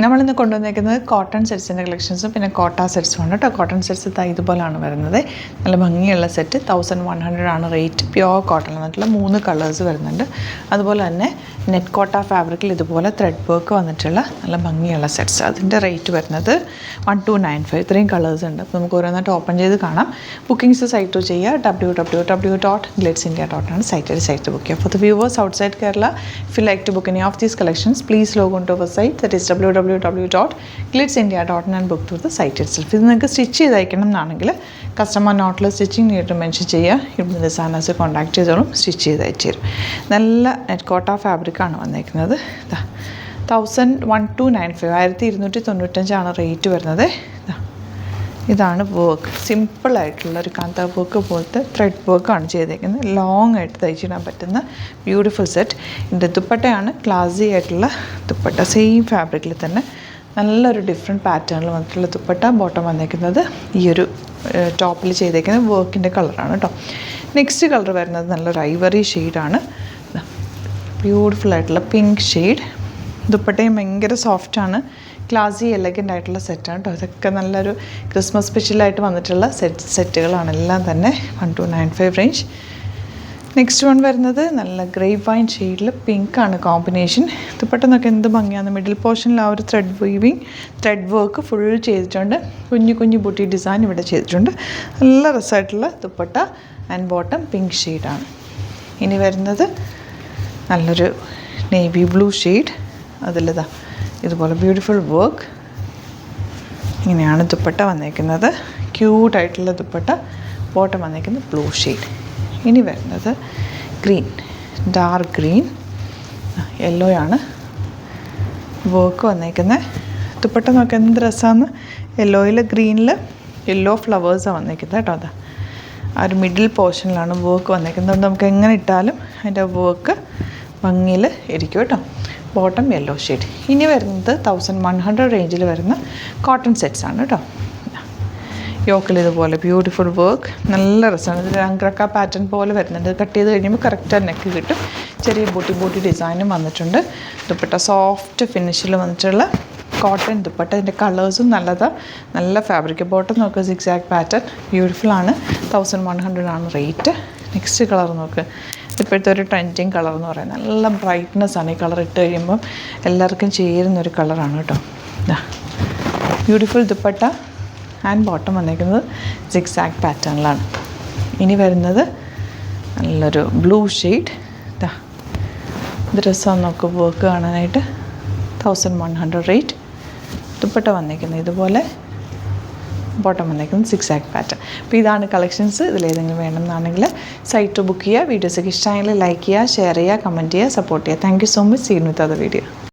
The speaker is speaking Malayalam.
നമ്മളിന്ന് കൊണ്ടുവന്നിരിക്കുന്നത് കോട്ടൺ സെറ്റ്സിൻ്റെ കളക്ഷൻസും പിന്നെ കോട്ട സെറ്റ്സുമാണ് കേട്ടോ. കോട്ടൺ സെറ്റ്സ് ഇതുപോലെയാണ് വരുന്നത്. നല്ല ഭംഗിയുള്ള സെറ്റ് 1100 ആണ് റേറ്റ്. പ്യുവർ കോട്ടൺ വന്നിട്ടുള്ള 3 കളേഴ്സ് വരുന്നുണ്ട്. അതുപോലെ തന്നെ നെറ്റ് കോട്ട ഫാബ്രിക്കിൽ ഇതുപോലെ ത്രെഡ് വർക്ക് വന്നിട്ടുള്ള നല്ല ഭംഗിയുള്ള സെറ്റ്സ്. അതിൻ്റെ റേറ്റ് വരുന്നത് 1295. ഇത്രയും കളേഴ്സ് ഉണ്ട്. അപ്പോൾ നമുക്ക് ഓരോന്നായിട്ട് ഓപ്പൺ ചെയ്ത് കാണാം. ബുക്കിംഗ്സ് സൈറ്റ് ചെയ്യുക www.glitzindia.in ആണ് സൈറ്റ് ബുക്ക് ചെയ്യുക. For the viewers outside Kerala, if you like to book any of these collections, please log on to our site, that is www.glitzindia.in and book through the site itself. ഇത് നിങ്ങൾക്ക് സ്റ്റിച്ച് ചെയ്ത് അയക്കണം എന്നാണെങ്കിൽ കസ്റ്റമർ നോട്ടിൽ സ്റ്റിച്ചിങ് നീട്ട് മെൻഷൻ ചെയ്യുക. ഇവിടെ ഡിസൈനേഴ്സ് കോൺടാക്ട് ചെയ്തോളും, സ്റ്റിച്ച് ചെയ്ത് അയച്ചു തരും. നല്ല നെറ്റ് കോട്ട ഫാബ്രിക്കാണ് വന്നിരിക്കുന്നത്. 1295 1295 റേറ്റ് വരുന്നത്. ഇതാണ് വർക്ക്. സിമ്പിളായിട്ടുള്ള ഒരു കാന്ത വർക്ക് പോലത്തെ ത്രെഡ് വർക്കാണ് ചെയ്തേക്കുന്നത്. ലോങ് ആയിട്ട് തയ്ച്ചിടാൻ പറ്റുന്ന ബ്യൂട്ടിഫുൾ സെറ്റ്. ഇതിൻ്റെ ദുപ്പട്ടയാണ് ക്ലാസി ആയിട്ടുള്ള ദുപ്പട്ട. സെയിം ഫാബ്രിക്കിൽ തന്നെ നല്ലൊരു ഡിഫറെൻറ്റ് പാറ്റേണിൽ വന്നിട്ടുള്ള ദുപ്പട്ട. ബോട്ടം വന്നേക്കുന്നത് ഈ ഒരു ടോപ്പിൽ ചെയ്തേക്കുന്നത് വർക്കിൻ്റെ കളറാണ് കേട്ടോ. നെക്സ്റ്റ് കളർ വരുന്നത് നല്ലൊരു ഐവറി ഷെയ്ഡാണ്. ബ്യൂട്ടിഫുൾ ആയിട്ടുള്ള പിങ്ക് ഷെയ്ഡ്. ദുപ്പട്ടയും ഭയങ്കര സോഫ്റ്റാണ്. ക്ലാസി എലഗൻ്റ് ആയിട്ടുള്ള സെറ്റാണ് കേട്ടോ. ഇതൊക്കെ നല്ലൊരു ക്രിസ്മസ് സ്പെഷ്യലായിട്ട് വന്നിട്ടുള്ള സെറ്റുകളാണ് എല്ലാം തന്നെ. 1295 റേഞ്ച്. നെക്സ്റ്റ് വൺ വരുന്നത് നല്ല ഗ്രേപ്പ് വൈൻ ഷെയ്ഡിൽ പിങ്കാണ് കോമ്പിനേഷൻ. ദുപ്പട്ടന്നൊക്കെ എന്ത് ഭംഗിയാണ്. മിഡിൽ പോർഷനിൽ ആ ഒരു ത്രെഡ് വർക്ക് ഫുൾ ചെയ്തിട്ടുണ്ട്. കുഞ്ഞു ബൂട്ടി ഡിസൈൻ ഇവിടെ ചെയ്തിട്ടുണ്ട്. നല്ല രസമായിട്ടുള്ള ദുപ്പട്ട ആൻഡ് ബോട്ടം പിങ്ക് ഷെയ്ഡാണ്. ഇനി വരുന്നത് നല്ലൊരു നേവി ബ്ലൂ ഷെയ്ഡ്. അതിലിതാ ഇതുപോലെ ബ്യൂട്ടിഫുൾ വർക്ക്. ഇങ്ങനെയാണ് ദുപ്പട്ട വന്നേക്കുന്നത്. ക്യൂട്ടായിട്ടുള്ള ദുപ്പട്ട. ബോട്ടം വന്നേക്കുന്നത് ബ്ലൂ ഷെയ്ഡ്. ഇനി വരുന്നത് ഗ്രീൻ, ഡാർക്ക് ഗ്രീൻ, യെല്ലോയാണ് വർക്ക് വന്നേക്കുന്നത്. ദുപ്പട്ട നോക്കി എന്ത് രസമാണ്. യെല്ലോയിൽ ഗ്രീനിൽ യെല്ലോ ഫ്ലവേഴ്സാണ് വന്നേക്കുന്നത് കേട്ടോ. അതാ ആ ഒരു മിഡിൽ പോർഷനിലാണ് വർക്ക് വന്നേക്കുന്നത്. അതുകൊണ്ട് നമുക്ക് എങ്ങനെ ഇട്ടാലും അതിൻ്റെ വർക്ക് ഭംഗിയിൽ ഇരിക്കും കേട്ടോ. Bottom yellow shade. ഇനി വരുന്നത് 1100 റേഞ്ചിൽ വരുന്ന കോട്ടൺ സെറ്റ്സ് ആണ് കേട്ടോ. യോക്കിൽ ഇതുപോലെ ബ്യൂട്ടിഫുൾ വർക്ക്. നല്ല രസമാണ്. ഇത് അങ്ക്രക്ക പാറ്റേൺ പോലെ വരുന്നുണ്ട്. കട്ട് ചെയ്ത് കഴിയുമ്പോൾ കറക്റ്റ് നെക്ക് കിട്ടും. ചെറിയ ബൂട്ടി ഡിസൈനും വന്നിട്ടുണ്ട്. ദുപ്പട്ട സോഫ്റ്റ് ഫിനിഷിൽ വന്നിട്ടുള്ള കോട്ടൺ ദുപ്പട്ട. ഇതിൻ്റെ കളേഴ്സും നല്ലതാണ്. നല്ല ഫാബ്രിക്. ബോട്ടം നോക്കുക സിക്സാക് പാറ്റേൺ. ബ്യൂട്ടിഫുൾ ആണ്. 1100 ആണ് റേറ്റ്. നെക്സ്റ്റ് കളർ നോക്ക്. ഇപ്പോഴത്തെ ഒരു ട്രെൻഡിങ് കളർ എന്ന് പറയുന്നത് നല്ല ബ്രൈറ്റ്നെസ് ആണ്. ഈ കളർ ഇട്ട് കഴിയുമ്പം എല്ലാവർക്കും ചേരുന്നൊരു കളറാണ് കേട്ടോ. ബ്യൂട്ടിഫുൾ ദുപ്പട്ട ആൻഡ് ബോട്ടം വന്നേക്കുന്നത് സിക്സാക് പാറ്റേണിലാണ്. ഇനി വരുന്നത് നല്ലൊരു ബ്ലൂ ഷെയ്ഡ്. ഇത് രസമാണ് നോക്ക് വർക്ക് കാണാനായിട്ട്. 1100 റേറ്റ്. ദുപ്പട്ട വന്നേക്കുന്നത് ഇതുപോലെ. ബോട്ടം വന്നേക്കുന്നത് സിക്സാക് പാറ്റേൺ. അപ്പോൾ ഇതാണ് കളക്ഷൻസ്. ഇതിലേതെങ്കിലും വേണമെന്നാണെങ്കിൽ സൈറ്റ് ബുക്ക് ചെയ്യുക. വീഡിയോസൊക്കെ ഇഷ്ടമായെങ്കിൽ ലൈക്ക് ചെയ്യുക, ഷെയർ ചെയ്യുക, കമൻറ്റ് ചെയ്യുക, സപ്പോർട്ട് ചെയ്യുക. Thank you so much. See you with other video.